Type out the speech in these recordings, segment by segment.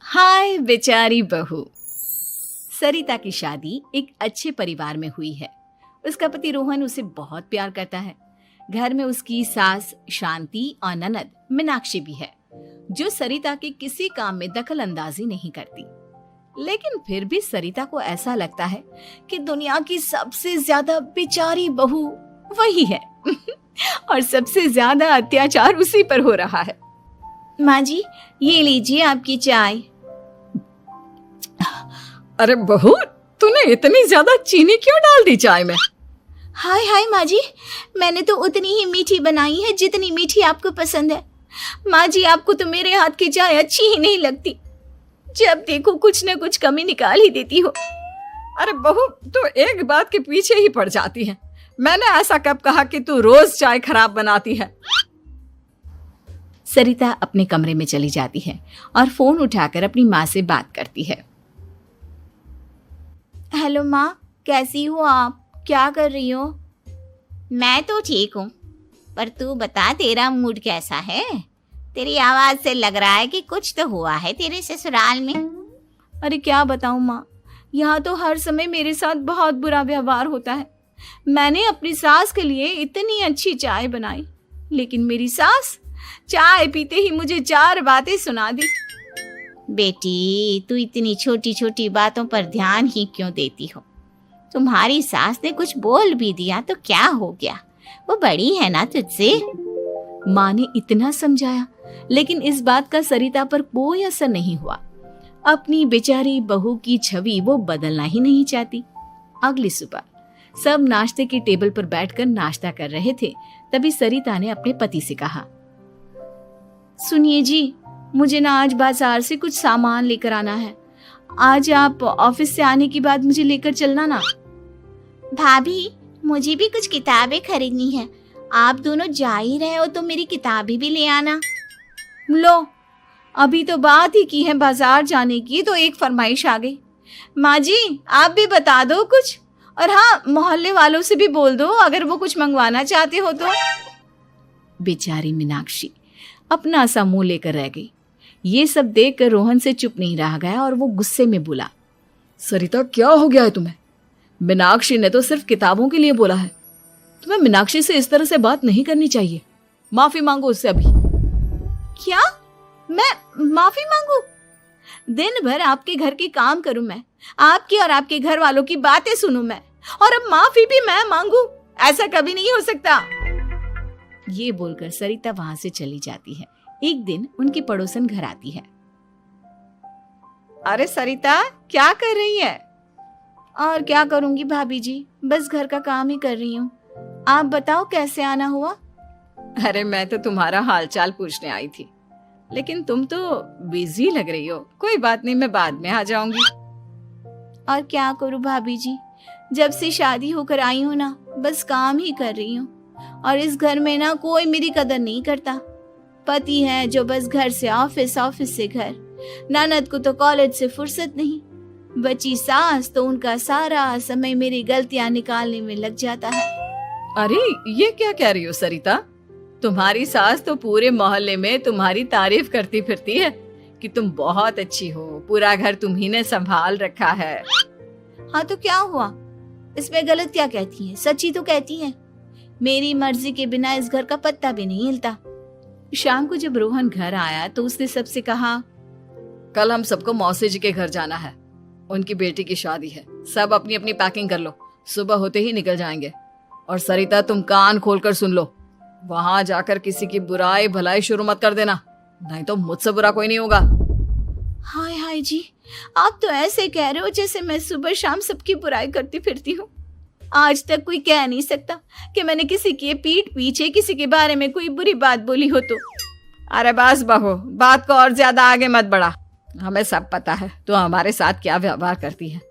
हाय बेचारी बहू। सरिता की शादी एक अच्छे परिवार में हुई है। उसका पति रोहन उसे बहुत प्यार करता है। घर में उसकी सास शांति और ननद मीनाक्षी भी है, जो सरिता के किसी काम में दखल अंदाजी नहीं करती। लेकिन फिर भी सरिता को ऐसा लगता है कि दुनिया की सबसे ज्यादा बेचारी बहू वही है और सबसे ज्यादा अत्याचार उसी पर हो रहा है। माँ जी, ये लीजिए आपकी चाय। अरे बहू, तूने इतनी ज्यादा चीनी क्यों डाल दी चाय में? हाय हाय माँ जी, मैंने तो उतनी ही मीठी बनाई है जितनी मीठी आपको पसंद है। माँ जी, आपको तो मेरे हाथ की चाय अच्छी ही नहीं लगती। जब देखो कुछ न कुछ कमी निकाल ही देती हो। अरे बहू, तू एक बात के पीछे ही पड़ जाती है। मैंने ऐसा कब कहा कि तू रोज चाय खराब बनाती है? सरिता अपने कमरे में चली जाती है और फोन उठाकर अपनी माँ से बात करती है। हेलो माँ, कैसी हो आप? क्या कर रही हो? मैं तो ठीक हूँ, पर तू बता, तेरा मूड कैसा है? तेरी आवाज से लग रहा है कि कुछ तो हुआ है तेरे ससुराल में। अरे क्या बताऊँ माँ, यहाँ तो हर समय मेरे साथ बहुत बुरा व्यवहार होता है। मैंने अपनी सास के लिए इतनी अच्छी चाय बनाई, लेकिन मेरी सास चाय पीते ही मुझे 4 बातें सुना दी। बेटी, तू इतनी छोटी छोटी बातों पर ध्यान ही क्यों देती हो? तुम्हारी सास ने कुछ बोल भी दिया तो क्या हो गया, वो बड़ी है ना तुझसे। माँ ने इतना समझाया, लेकिन इस बात का सरिता पर कोई असर नहीं हुआ। अपनी बेचारी बहू की छवि वो बदलना ही नहीं चाहती। अगली सुबह सब नाश्ते की टेबल पर बैठकर नाश्ता कर रहे थे, तभी सरिता ने अपने पति से कहा, सुनिए जी, मुझे ना आज बाजार से कुछ सामान लेकर आना है। आज आप ऑफिस से आने के बाद मुझे लेकर चलना ना। भाभी, मुझे भी कुछ किताबें खरीदनी है। आप दोनों जा ही रहे हो तो मेरी किताबें भी ले आना। लो, अभी तो बात ही की है बाजार जाने की, तो एक फरमाइश आ गई। माँ जी, आप भी बता दो कुछ, और हाँ, मोहल्ले वालों से भी बोल दो अगर वो कुछ मंगवाना चाहते हो तो। बेचारी मीनाक्षी अपना सा मुंह लेकर रह गई। ये सब देखकर रोहन से चुप नहीं रह गया और वो गुस्से में बोला, सरिता, क्या हो गया है तुम्हें? मीनाक्षी ने तो सिर्फ किताबों के लिए बोला है। तुम्हें मीनाक्षी से इस तरह से बात नहीं करनी चाहिए। माफी मांगो उससे अभी। क्या? मैं माफी मांगू? दिन भर आपके घर के काम करूं मैं, आपकी और आपके घर वालों की बातें सुनूं मैं, और अब माफी भी मैं मांगू? ऐसा कभी नहीं हो सकता। ये बोलकर सरिता वहां से चली जाती है। एक दिन उनकी पड़ोसन घर आती है। अरे सरिता, क्या कर रही है? और क्या करूंगी भाभी जी, बस घर का काम ही कर रही हूँ। आप बताओ कैसे आना हुआ? अरे मैं तो तुम्हारा हालचाल पूछने आई थी, लेकिन तुम तो बिजी लग रही हो। कोई बात नहीं, मैं बाद में आ जाऊंगी। और क्या करूं भाभी जी, जब से शादी होकर आई हूँ ना, बस काम ही कर रही हूँ। और इस घर में ना कोई मेरी कदर नहीं करता। पति है जो बस घर से ऑफिस, ऑफिस से घर। ननद को तो कॉलेज से फुर्सत नहीं। बची सास तो उनका सारा समय मेरी गलतियां निकालने में लग जाता है। अरे ये क्या कह रही हो सरिता? तुम्हारी सास तो पूरे मोहल्ले में तुम्हारी तारीफ करती फिरती है कि तुम बहुत अच्छी हो, पूरा घर तुम्ही ने संभाल रखा है। हाँ तो क्या हुआ, इसमें गलत क्या कहती है? सच्ची तो कहती है। मेरी मर्जी के बिना इस घर का पत्ता भी नहीं हिलता। शाम को जब रोहन घर आया तो उसने सबसे कहा, कल हम सबको मौसी जी के घर जाना है। उनकी बेटी की शादी है। सब अपनी अपनी पैकिंग कर लो, सुबह होते ही निकल जाएंगे। और सरिता, तुम कान खोलकर सुन लो, वहां जाकर किसी की बुराई भलाई शुरू मत कर देना, नहीं तो मुझसे बुरा कोई नहीं होगा। हाय हाय जी, आप तो ऐसे कह रहे हो जैसे मैं सुबह शाम सबकी बुराई करती फिरती हूँ। आज तक कोई कह नहीं सकता कि मैंने किसी की पीठ पीछे किसी के बारे में कोई बुरी बात बोली हो तो। अरे बस बहू, बात को और ज्यादा आगे मत बढ़ा। हमें सब पता है तू हमारे साथ क्या व्यवहार करती है।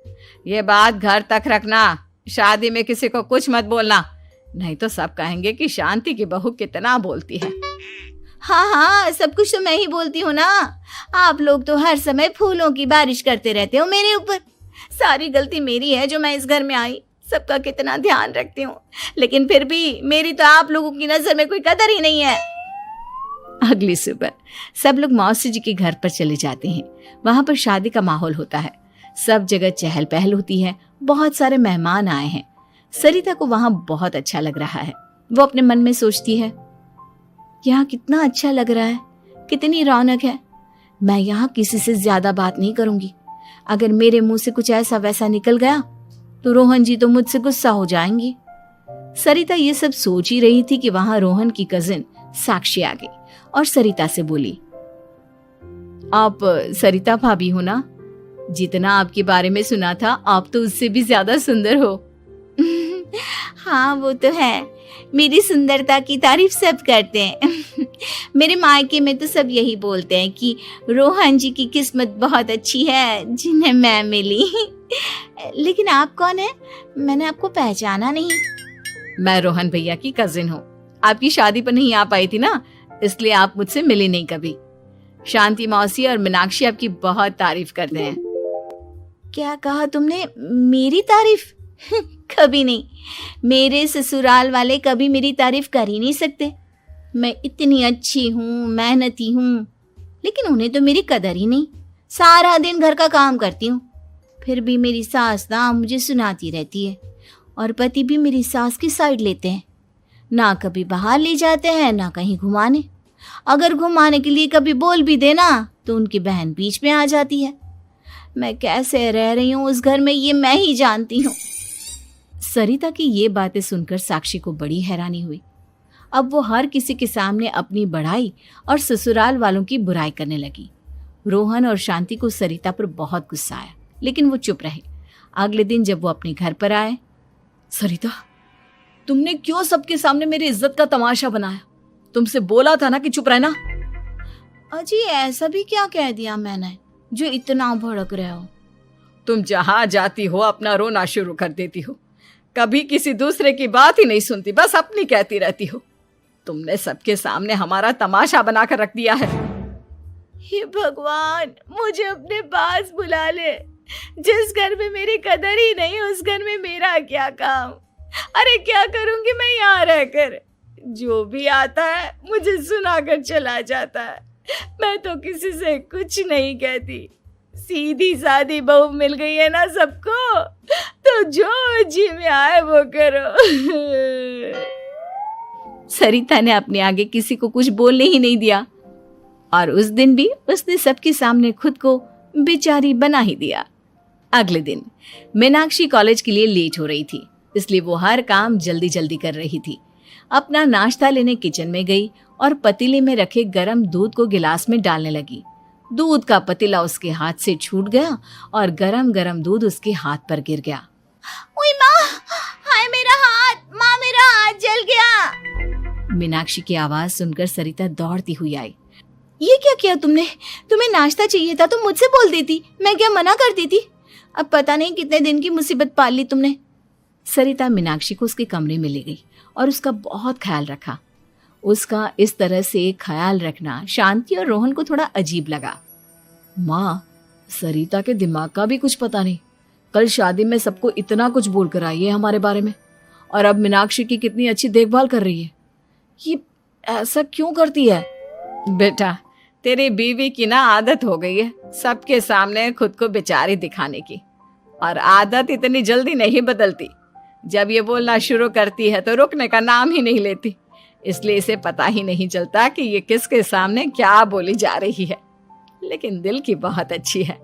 ये बात घर तक रखना, शादी में किसी को कुछ मत बोलना, नहीं तो सब कहेंगे कि शांति की बहू कितना बोलती है। हाँ हाँ, सब कुछ तो मैं ही बोलती हूँ ना। आप लोग तो हर समय फूलों की बारिश करते रहते हो मेरे ऊपर। सारी गलती मेरी है जो मैं इस घर में आई। सबका कितना ध्यान रखती हूँ, लेकिन फिर भी मेरी तो आप लोगों की नजर में कोई कदर ही नहीं है। अगली सुबह सब लोग मौसी जी के घर पर चले जाते हैं। वहां पर शादी का माहौल होता है, सब जगह चहल पहल होती है, बहुत सारे मेहमान आए हैं। सरिता को वहां बहुत अच्छा लग रहा है। वो अपने मन में सोचती है, यहाँ कितना अच्छा लग रहा है, कितनी रौनक है। मैं यहाँ किसी से ज्यादा बात नहीं करूंगी। अगर मेरे मुंह से कुछ ऐसा वैसा निकल गया तो रोहन जी तो मुझसे गुस्सा हो जाएंगी। सरिता ये सब सोच ही रही थी कि वहां रोहन की कजिन साक्षी आ गई और सरिता से बोली, आप सरिता भाभी हो ना? जितना आपके बारे में सुना था आप तो उससे भी ज्यादा सुंदर हो। हाँ वो तो है, मेरी सुंदरता की तारीफ सब करते हैं। मेरे मायके में तो सब यही बोलते हैं कि रोहन जी की किस्मत बहुत अच्छी है जिन्हें मैं मिली। लेकिन आप कौन है? मैंने आपको पहचाना नहीं। मैं रोहन भैया की कजिन हूँ। आपकी शादी पर नहीं आ पाई थी ना, इसलिए आप मुझसे मिली नहीं कभी। शांति मौसी और मीनाक्षी आपकी बहुत तारीफ करते हैं। क्या कहा तुमने? मेरी तारीफ? कभी नहीं। मेरे ससुराल वाले कभी मेरी तारीफ कर ही नहीं सकते। मैं इतनी अच्छी हूँ, मेहनती हूँ, लेकिन उन्हें तो मेरी कदर ही नहीं। सारा दिन घर का काम करती हूँ, फिर भी मेरी सास ना मुझे सुनाती रहती है और पति भी मेरी सास की साइड लेते हैं। ना कभी बाहर ले जाते हैं ना कहीं घुमाने। अगर घुमाने के लिए कभी बोल भी देना तो उनकी बहन बीच में आ जाती है। मैं कैसे रह रही हूँ उस घर में ये मैं ही जानती हूँ। सरिता की ये बातें सुनकर साक्षी को बड़ी हैरानी हुई। अब वो हर किसी के सामने अपनी बढ़ाई और ससुराल वालों की बुराई करने लगी। रोहन और शांति को सरिता पर बहुत गुस्सा आया, लेकिन वो चुप रहे। अगले दिन जब वो अपने घर पर आए, सरिता, तुमने क्यों सबके सामने मेरी इज्जत का तमाशा बनाया? तुमसे बोला था ना कि चुप रहना। अजी ऐसा भी क्या कह दिया मैंने जो इतना भड़क रहे हो? तुम जहां जाती हो अपना रोना शुरू कर देती हो, कभी किसी दूसरे की बात ही नहीं सुनती, बस अपनी कहती रहती हो। तुमने सबके सामने हमारा तमाशा बनाकर रख दिया है। हे भगवान, मुझे अपने पास बुला ले। जिस घर में मेरी कदर ही नहीं उस घर में मेरा क्या काम? अरे क्या करूंगी मैं यहाँ रहकर? जो भी आता है मुझे सुनाकर चला जाता है। मैं तो किसी से कुछ नहीं कहती। सीधी सादी बहू मिल गई है ना सबको, तो जो जी में आए वो करो। सरिता ने अपने आगे किसी को कुछ बोलने ही नहीं दिया और उस दिन भी उसने सबके सामने खुद को बेचारी बना ही दिया। अगले दिन मीनाक्षी कॉलेज के लिए लेट हो रही थी, इसलिए वो हर काम जल्दी जल्दी कर रही थी। अपना नाश्ता लेने किचन में गई और पतीले में रखे गरम दूध को गिलास में डालने लगी। दूध का पतीला उसके हाथ से छूट गया और गरम गरम दूध उसके हाथ पर गिर गया। ओए माँ, हाय मेरा हाथ, माँ मेरा हाथ जल गया। मीनाक्षी की आवाज सुनकर सरिता दौड़ती हुई आई। ये क्या किया तुमने? तुम्हें नाश्ता चाहिए था तो मुझसे बोल देती, मैं क्या मना करती थी? अब पता नहीं कितने दिन की मुसीबत पाल ली तुमने। सरिता मीनाक्षी को उसके कमरे में ले गई और उसका बहुत ख्याल रखा। उसका इस तरह से ख्याल रखना शांति और रोहन को थोड़ा अजीब लगा। माँ, सरिता के दिमाग का भी कुछ पता नहीं। कल शादी में सबको इतना कुछ बोल कर आई है हमारे बारे में, और अब मीनाक्षी की कितनी अच्छी देखभाल कर रही है। ये ऐसा क्यों करती है? बेटा, तेरी बीवी की ना आदत हो गई है सबके सामने खुद को बेचारी दिखाने की, और आदत इतनी जल्दी नहीं बदलती। जब ये बोलना शुरू करती है तो रुकने का नाम ही नहीं लेती, इसलिए इसे पता ही नहीं चलता कि ये किसके सामने क्या बोली जा रही है। लेकिन दिल की बहुत अच्छी है।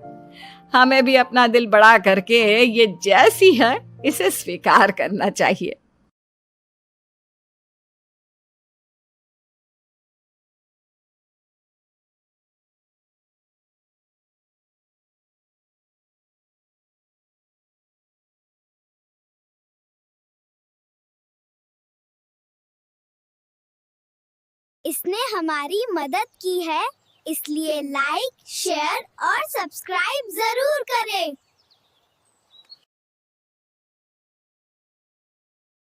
हमें भी अपना दिल बड़ा करके ये जैसी है इसे स्वीकार करना चाहिए। इसने हमारी मदद की है, इसलिए लाइक, शेयर और सब्सक्राइब जरूर करें।